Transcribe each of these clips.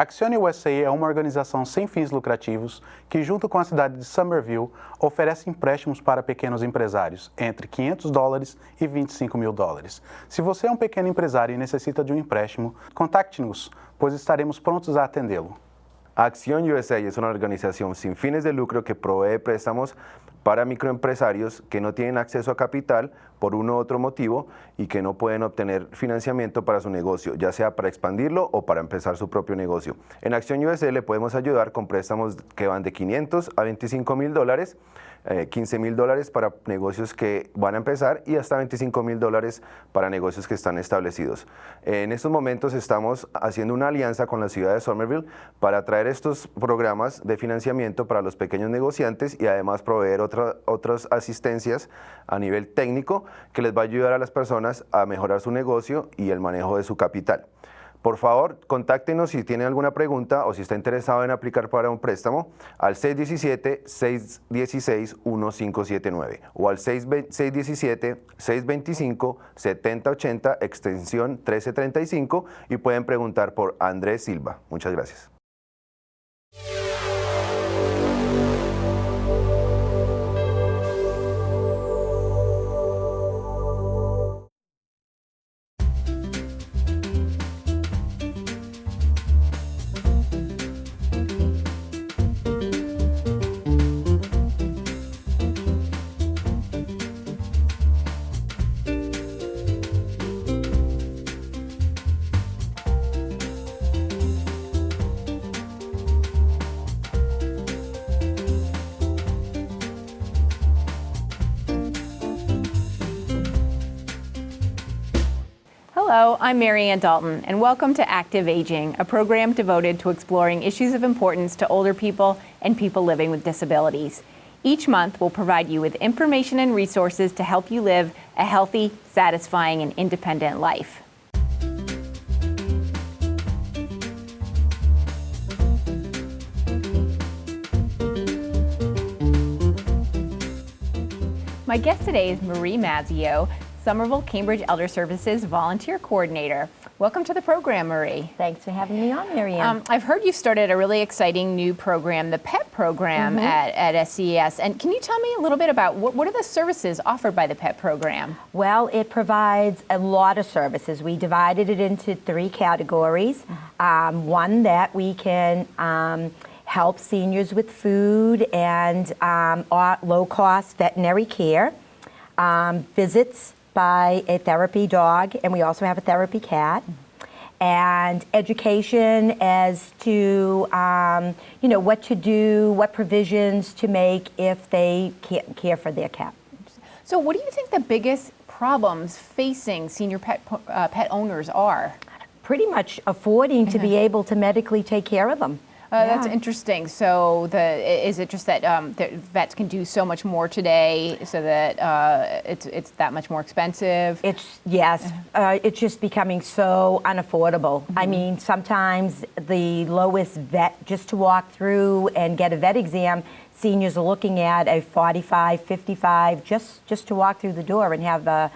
Action USA é uma organização sem fins lucrativos que, junto com a cidade de Somerville, oferece empréstimos para pequenos empresários, entre $500 e $25 mil. Se você é um pequeno empresário e necessita de um empréstimo, contacte-nos, pois estaremos prontos a atendê-lo. Acción USA es una organización sin fines de lucro que provee préstamos para microempresarios que no tienen acceso a capital por uno u otro motivo y que no pueden obtener financiamiento para su negocio, ya sea para expandirlo o para empezar su propio negocio. En Acción USA le podemos ayudar con préstamos que van de $500 a $25 mil, $15 mil para negocios que van a empezar y hasta $25 mil para negocios que están establecidos. En estos momentos estamos haciendo una alianza con la ciudad de Somerville para traer estos programas de financiamiento para los pequeños negociantes y además proveer otras asistencias a nivel técnico que les va a ayudar a las personas a mejorar su negocio y el manejo de su capital. Por favor, contáctenos si tienen alguna pregunta o si está interesado en aplicar para un préstamo al 617-616-1579 o al 617-625-7080 extensión 1335 y pueden preguntar por Andrés Silva. Muchas gracias. Hello, I'm Mary Ann Dalton, and welcome to Active Aging, a program devoted to exploring issues of importance to older people and people living with disabilities. Each month, we'll provide you with information and resources to help you live a healthy, satisfying, and independent life. My guest today is Marie Mazzio, Somerville Cambridge Elder Services Volunteer Coordinator. Welcome to the program, Marie. Thanks for having me on, Mary Ann. I've heard you've started a really exciting new program, the PET program at SCES. And can you tell me a little bit about what are the services offered by the PET program? Well, it provides a lot of services. We divided it into 3 categories. One that we can help seniors with food and low-cost veterinary care, visits by a therapy dog, and we also have a therapy cat, and education as to what to do, what provisions to make if they can't care for their cat. So what do you think the biggest problems facing senior pet owners are? Pretty much affording to be able to medically take care of them. That's interesting. So is it just that vets can do so much more today, so that it's that much more expensive? It's just becoming so unaffordable. I mean, sometimes the lowest vet, just to walk through and get a vet exam, seniors are looking at a $45, $55 just to walk through the door and have a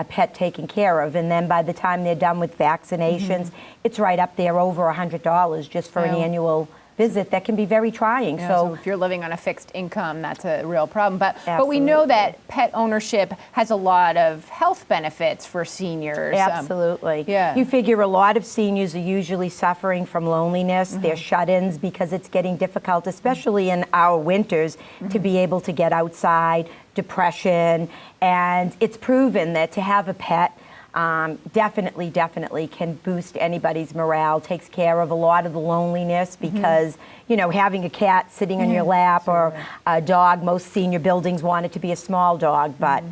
pet taken care of, and then by the time they're done with vaccinations, it's right up there over $100 just for an annual visit. That can be very trying. So if you're living on a fixed income, that's a real problem. But we know that pet ownership has a lot of health benefits for seniors. Absolutely. You figure a lot of seniors are usually suffering from loneliness. They're shut-ins because it's getting difficult, especially in our winters, to be able to get outside, depression, and it's proven that to have a pet definitely can boost anybody's morale, takes care of a lot of the loneliness because, having a cat sitting on your lap or a dog, most senior buildings want it to be a small dog, but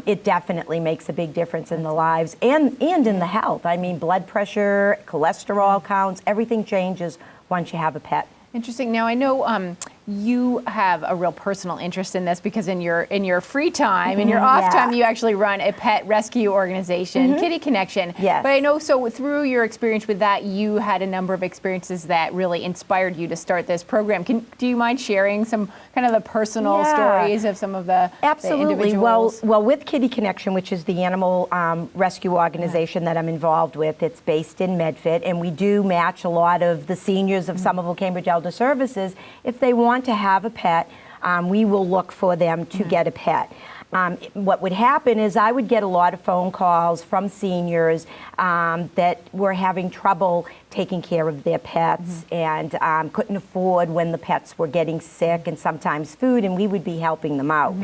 it definitely makes a big difference in the lives and in the health. I mean, blood pressure, cholesterol counts, everything changes once you have a pet. Interesting. Now, I know you have a real personal interest in this because in your free time, in your off time, you actually run a pet rescue organization, Kitty Connection. Yes. But I know, so through your experience with that, you had a number of experiences that really inspired you to start this program. Do you mind sharing some kind of the personal stories of some of the individuals? Well, with Kitty Connection, which is the animal rescue organization that I'm involved with, it's based in Medford, and we do match a lot of the seniors of Somerville Cambridge Elder Services. If they want to have a pet, we will look for them to get a pet. What would happen is I would get a lot of phone calls from seniors that were having trouble taking care of their pets and couldn't afford when the pets were getting sick and sometimes food, and we would be helping them out.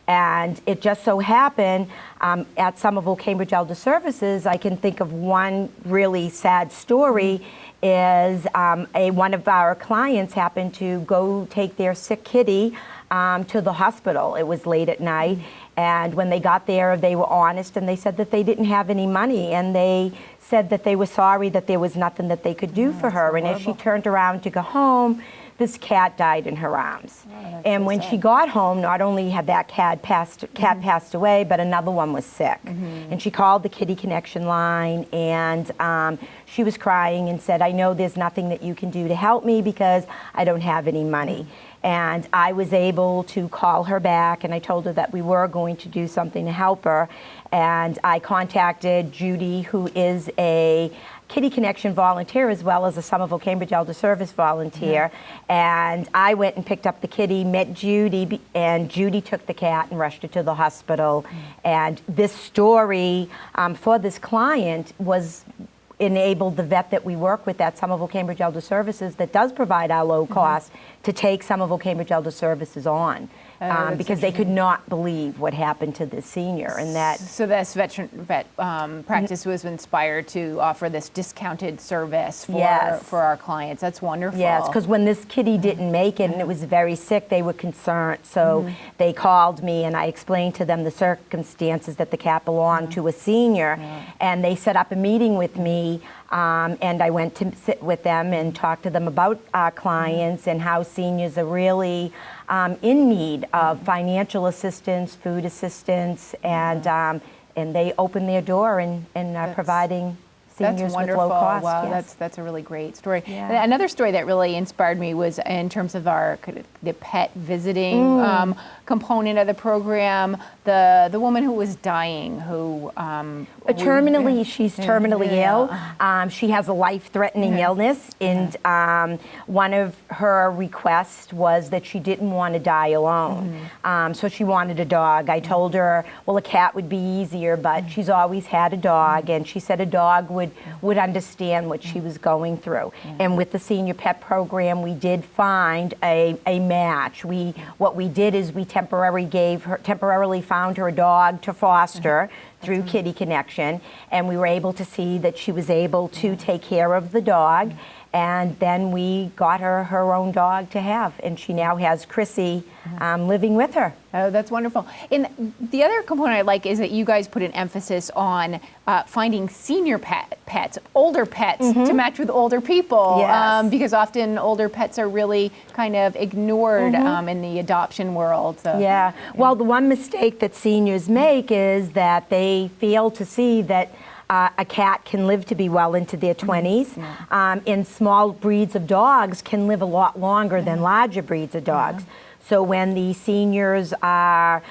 And it just so happened at Somerville Cambridge Elder Services, I can think of one really sad story is one of our clients happened to go take their sick kitty to the hospital. It was late at night, and when they got there, they were honest, and they said that they didn't have any money, and they said that they were sorry that there was nothing that they could do for her. And as she turned around to go home, this cat died in her arms. And when she got home, not only had that cat passed away, but another one was sick. And she called the Kitty Connection line, and she was crying and said, I know there's nothing that you can do to help me because I don't have any money. And I was able to call her back, and I told her that we were going to do something to help her. And I contacted Judy, who is a Kitty Connection volunteer as well as a Somerville Cambridge Elder Service volunteer. And I went and picked up the kitty, met Judy, and Judy took the cat and rushed her to the hospital. And this story for this client was enabled the vet that we work with at Somerville Cambridge Elder Services that does provide our low cost to take Somerville Cambridge Elder Services on. Because they could not believe what happened to this senior, and that. So this vet practice was inspired to offer this discounted service for our clients. That's wonderful. Yes, because when this kitty didn't make it and it was very sick, they were concerned. So they called me, and I explained to them the circumstances that the cat belonged to a senior, and they set up a meeting with me. And I went to sit with them and talk to them about our clients and how seniors are really in need of financial assistance, food assistance, and they open their door and are providing seniors with low cost. Wow, yes. that's a really great story. Yeah. Another story that really inspired me was in terms of the pet visiting component of the program. The woman who was dying, she's terminally ill. She has a life-threatening illness, and one of her requests was that she didn't want to die alone. So she wanted a dog. I told her, well, a cat would be easier, but she's always had a dog, and she said a dog would understand what she was going through. And with the senior pet program, we did find a match. What we did is we temporarily found her a dog to foster through Kitty Connection, and we were able to see that she was able to take care of the dog, and then we got her own dog to have, and she now has Chrissy living with her. Oh, that's wonderful. And the other component I like is that you guys put an emphasis on finding senior pets, older pets to match with older people. Yes. Because often older pets are really kind of ignored in the adoption world. So. Yeah. Well, the one mistake that seniors make is that they fail to see that a cat can live to be well into their 20s, and small breeds of dogs can live a lot longer than larger breeds of dogs. So when the seniors are,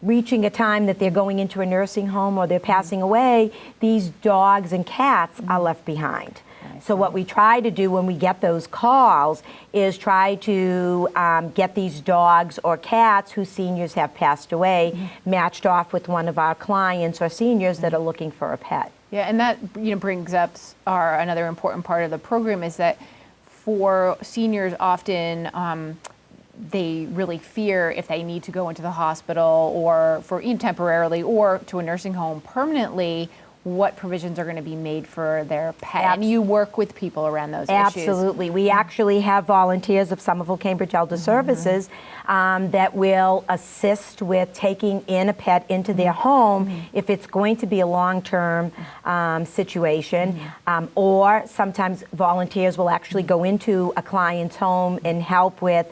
reaching a time that they're going into a nursing home or they're passing away, these dogs and cats are left behind. So what we try to do when we get those calls is try to get these dogs or cats whose seniors have passed away matched off with one of our clients or seniors that are looking for a pet. Yeah, and that brings up another important part of the program is that for seniors often they really fear if they need to go into the hospital or for temporarily or to a nursing home permanently, what provisions are going to be made for their pet. And you work with people around those issues. Absolutely. We actually have volunteers of Somerville Cambridge Elder Services that will assist with taking in a pet into their home if it's going to be a long-term situation, or sometimes volunteers will actually go into a client's home and help with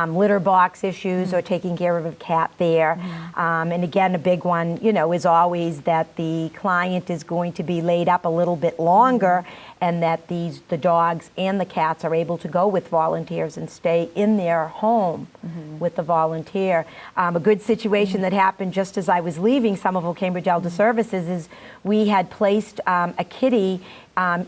litter box issues or taking care of a cat there. And again, a big one, is always that the client is going to be laid up a little bit longer, and that the dogs and the cats are able to go with volunteers and stay in their home with the volunteer. A good situation that happened just as I was leaving Somerville Cambridge Elder Services is we had placed a kitty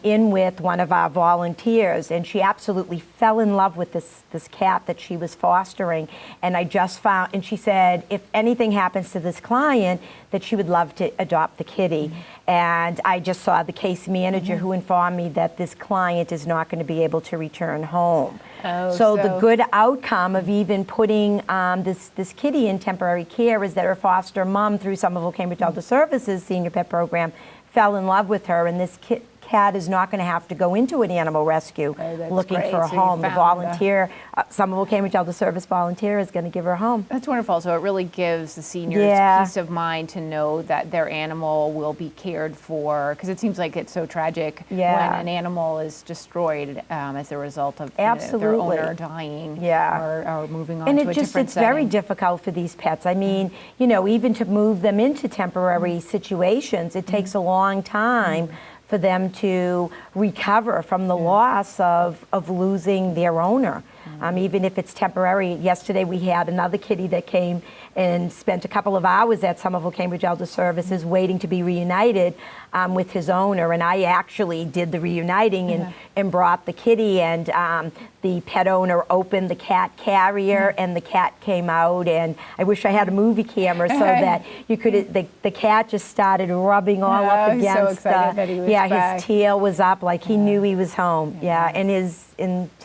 in with one of our volunteers, and she absolutely fell in love with this cat that she was fostering. And I just found, and she said, if anything happens to this client, that she would love to adopt the kitty. And I just saw the case manager who informed me that this client is not going to be able to return home. So the good outcome of even putting this kitty in temporary care is that her foster mom, through Somerville Cambridge Elder Services Senior Pet Program, fell in love with her, and this cat is not going to have to go into an animal rescue looking for a home. The volunteer, Somerville Cambridge Elder Service volunteer, is going to give her a home. That's wonderful. So it really gives the seniors peace of mind to know that their animal will be cared for, because it seems like it's so tragic when an animal is destroyed as a result of their owner dying or moving on to a different setting. It's very difficult for these pets. I mean, even to move them into temporary situations, it takes a long time for them to recover from the loss of losing their owner. Even if it's temporary. Yesterday we had another kitty that came and spent a couple of hours at Somerville Cambridge Elder Services waiting to be reunited with his owner, and I actually did the reuniting and brought the kitty, and the pet owner opened the cat carrier and the cat came out, and I wish I had a movie camera so that you could, the cat just started rubbing all up against so excited that he was back. His tail was up like he knew he was home. And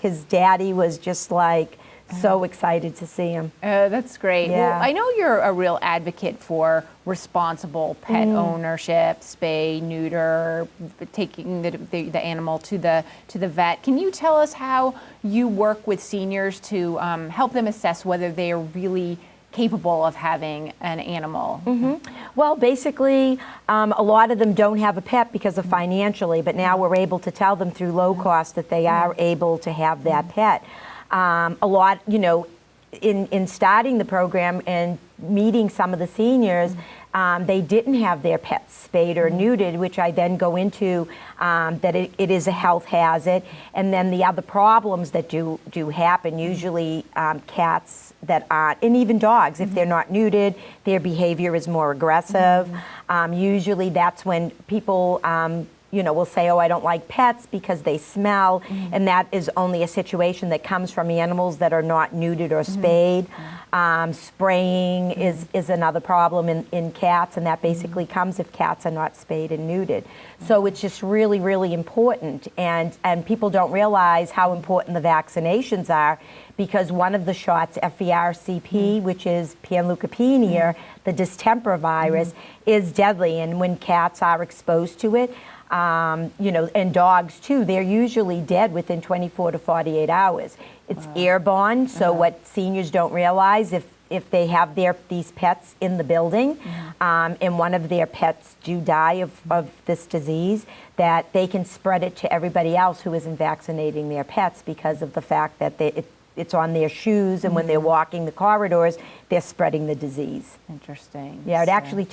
his daddy was just like so excited to see him. That's great. Well, I know you're a real advocate for responsible pet ownership, spay, neuter, taking the animal to the vet. Can you tell us how you work with seniors to help them assess whether they are really capable of having an animal? Well, basically, a lot of them don't have a pet because of financially, but now we're able to tell them through low cost that they are able to have that pet. A lot, in starting the program and meeting some of the seniors, they didn't have their pets spayed or neutered, which I then go into that it is a health hazard. And then the other problems that do happen, usually cats that aren't, and even dogs, if they're not neutered, their behavior is more aggressive. Usually that's when people will say, oh, I don't like pets because they smell, and that is only a situation that comes from animals that are not neutered or spayed. Spraying is another problem in cats, and that basically comes if cats are not spayed and neutered. So it's just really, really important, and people don't realize how important the vaccinations are, because one of the shots, FERCP, which is panleukopenia, the distemper virus, is deadly, and when cats are exposed to it, and dogs too, they're usually dead within 24 to 48 hours. It's airborne, so what seniors don't realize, if they have these pets in the building, and one of their pets do die of this disease, that they can spread it to everybody else who isn't vaccinating their pets, because of the fact that it's on their shoes, and when they're walking the corridors, they're spreading the disease. Interesting. Yeah, it actually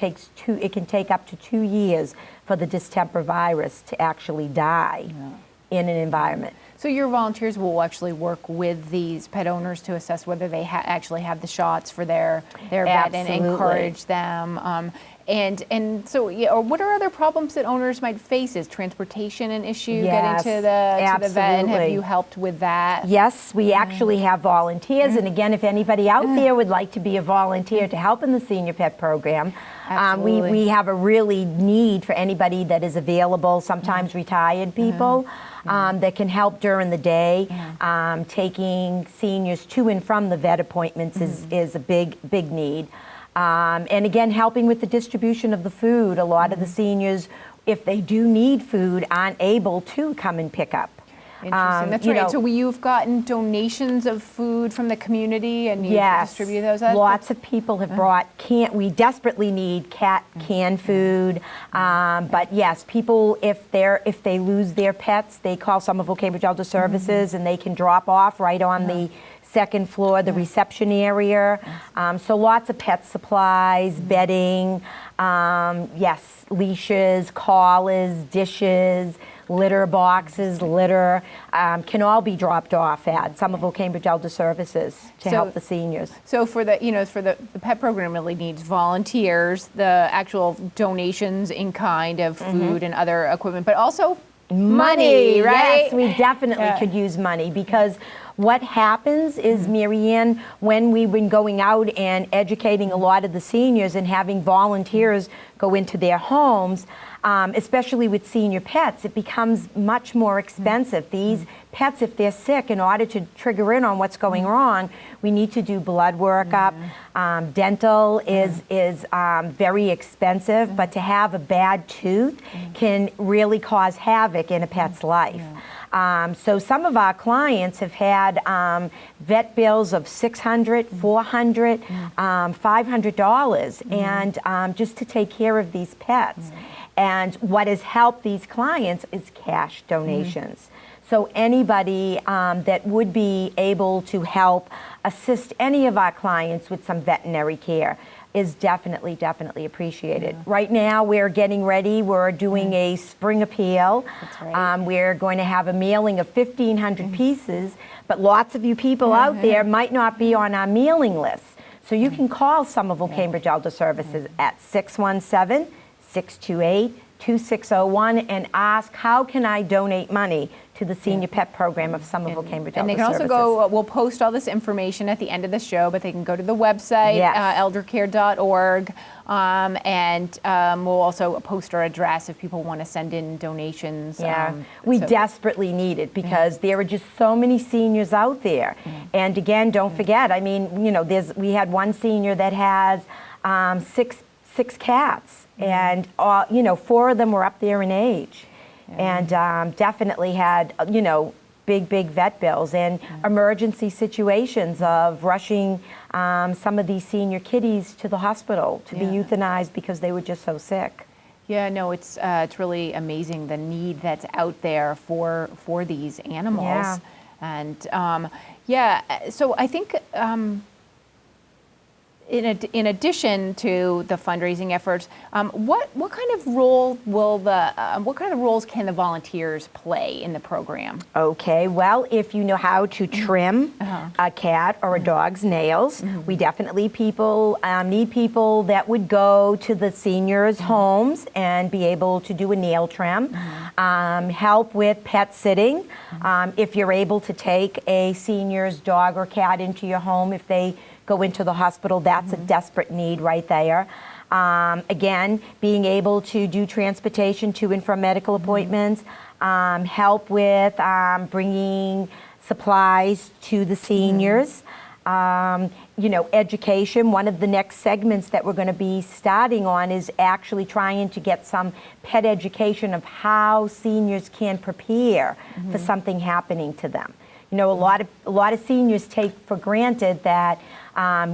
it can take up to 2 years for the distemper virus to actually die in an environment. So your volunteers will actually work with these pet owners to assess whether they actually have the shots for their vet and encourage them. And so, or what are other problems that owners might face? Is transportation an issue getting to the vet? And have you helped with that? Yes, we actually have volunteers. And again, if anybody out there would like to be a volunteer to help in the Senior Pet Program, we have a really need for anybody that is available, sometimes retired people, that can help during the day. Taking seniors to and from the vet appointments is a big need. And again, helping with the distribution of the food. A lot of the seniors if they do need food, aren't able to come and pick up. Interesting. That's right. So you've gotten donations of food from the community, and you've distributed those. Lots of people have brought we desperately need canned food. But yes, people, if they lose their pets, they call Somerville Cambridge Elder Services, and they can drop off right on the second floor, the reception area. So lots of pet supplies, bedding, yes, leashes, collars, dishes, litter boxes, litter, can all be dropped off at Somerville Cambridge Elder Services to help the seniors. So for the pet program really needs volunteers, the actual donations in kind of food and other equipment, but also money, right? Yes, we definitely could use money, because what happens is, Marianne, when we've been going out and educating a lot of the seniors and having volunteers go into their homes, especially with senior pets, it becomes much more expensive. These pets, if they're sick, in order to trigger in on what's going wrong, we need to do blood workup. Dental is very expensive, but to have a bad tooth can really cause havoc in a pet's life. So some of our clients have had vet bills of $600, $400, $500, and just to take care of these pets. And what has helped these clients is cash donations. So anybody that would be able to help assist any of our clients with some veterinary care is definitely appreciated. Right now, we're getting ready. We're doing a spring appeal. That's right. We're going to have a mailing of 1,500 pieces, but lots of you people out there might not be on our mailing list. So you can call Somerville Cambridge Elder Services at 617-628-2601 and ask, how can I donate money to the Senior Pet Program of Somerville Cambridge Elder Services? And they can also go, we'll post all this information at the end of the show, but they can go to the website, eldercare.org, and we'll also post our address if people want to send in donations. We desperately need it, because there are just so many seniors out there. And again, don't forget, I mean, we had one senior that has six cats, and 4 of them were up there in age. And definitely had, big vet bills and emergency situations of rushing some of these senior kitties to the hospital to be euthanized because they were just so sick. Yeah, no, it's really amazing the need that's out there for these animals. Yeah. And so I think in addition to the fundraising efforts, what kind of role what kind of roles can the volunteers play in the program? Okay, well, if you know how to trim a cat or a dog's nails, we definitely need people that would go to the seniors' homes and be able to do a nail trim, help with pet sitting. If you're able to take a senior's dog or cat into your home, if they go into the hospital, that's a desperate need right there. Again, being able to do transportation to and from medical appointments, help with bringing supplies to the seniors, education. One of the next segments that we're going to be starting on is actually trying to get some pet education of how seniors can prepare for something happening to them. A lot of seniors take for granted that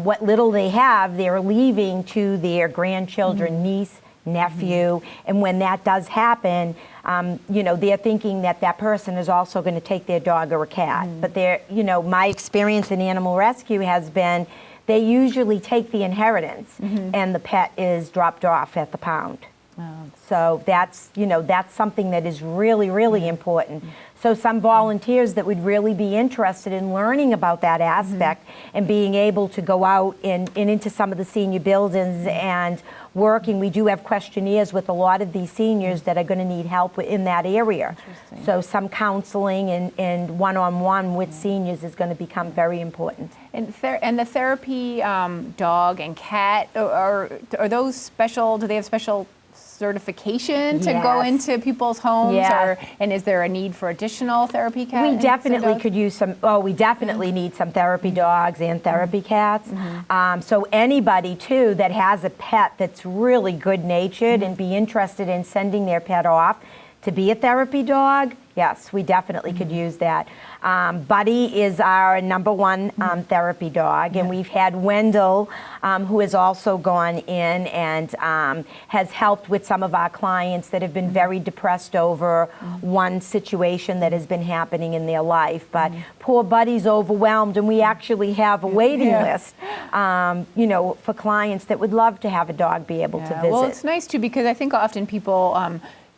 what little they have, they're leaving to their grandchildren, niece, nephew, and when that does happen, they're thinking that that person is also going to take their dog or a cat. But my experience in animal rescue has been they usually take the inheritance, and the pet is dropped off at the pound. So that's something that is really, really important. So some volunteers that would really be interested in learning about that aspect and being able to go out and into some of the senior buildings and working. We do have questionnaires with a lot of these seniors that are going to need help in that area. So some counseling and one-on-one with seniors is going to become very important. And the therapy dog and cat, are those special? Do they have special certification to go into people's homes? And is there a need for additional therapy cats? We definitely could use some, we definitely need some therapy dogs and therapy cats. So anybody too that has a pet that's really good-natured and be interested in sending their pet off to be a therapy dog, yes, we definitely could use that. Buddy is our #1 therapy dog, and we've had Wendell, who has also gone in and has helped with some of our clients that have been very depressed over one situation that has been happening in their life. But poor Buddy's overwhelmed, and we actually have a waiting list, you know, for clients that would love to have a dog be able to visit. Well, it's nice too, because I think often people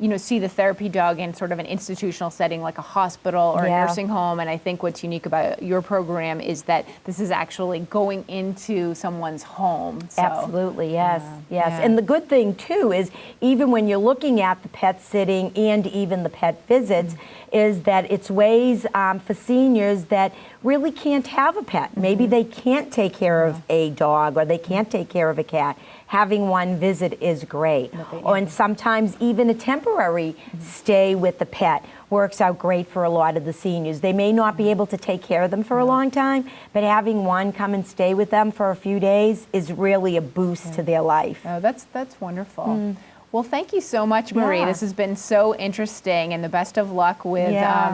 you know, see the therapy dog in sort of an institutional setting like a hospital or a nursing home. And I think what's unique about your program is that this is actually going into someone's home. So. Absolutely, yes, yes. And the good thing too is even when you're looking at the pet sitting and even the pet visits, is that it's ways for seniors that really can't have a pet. Maybe they can't take care of a dog or they can't take care of a cat. Having one visit is great. And sometimes even a temporary stay with the pet works out great for a lot of the seniors. They may not be able to take care of them for a long time, but having one come and stay with them for a few days is really a boost to their life. Oh, that's wonderful. Well, thank you so much, Marie. This has been so interesting, and the best of luck with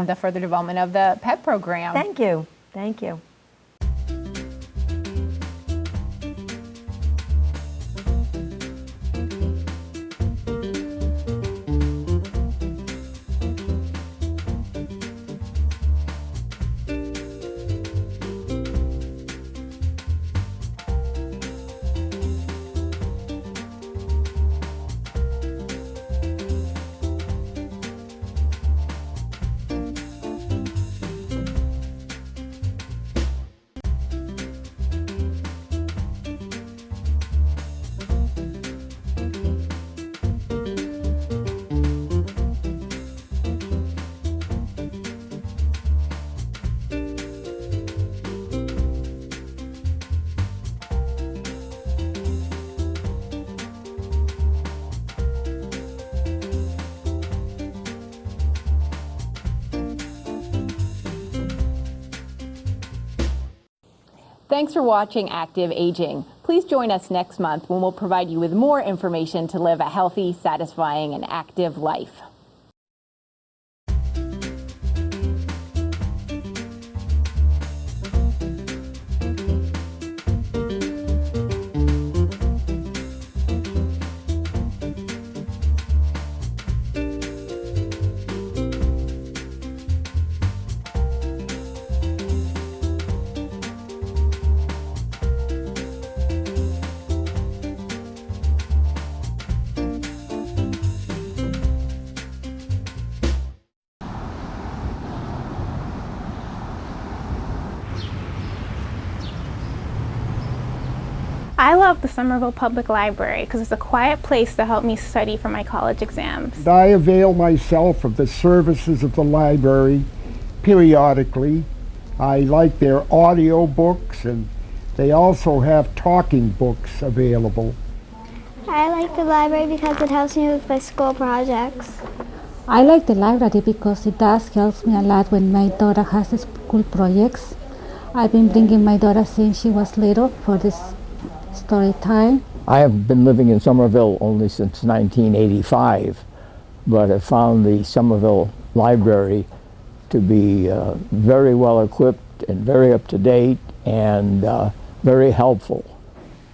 the further development of the pet program. Thank you. Thank you. Thanks for watching Active Aging. Please join us next month when we'll provide you with more information to live a healthy, satisfying, and active life. I love the Somerville Public Library because it's a quiet place to help me study for my college exams. I avail myself of the services of the library periodically. I like their audio books, and they also have talking books available. I like the library because it helps me with my school projects. I like the library because it does help me a lot when my daughter has school projects. I've been bringing my daughter since she was little for this story time. I have been living in Somerville only since 1985, but I found the Somerville Library to be very well equipped and very up to date and very helpful.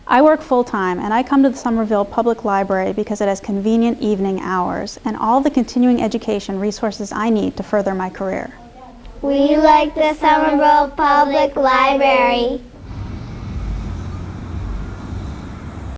I work full-time and I come to the Somerville Public Library because it has convenient evening hours and all the continuing education resources I need to further my career. We like the Somerville Public Library.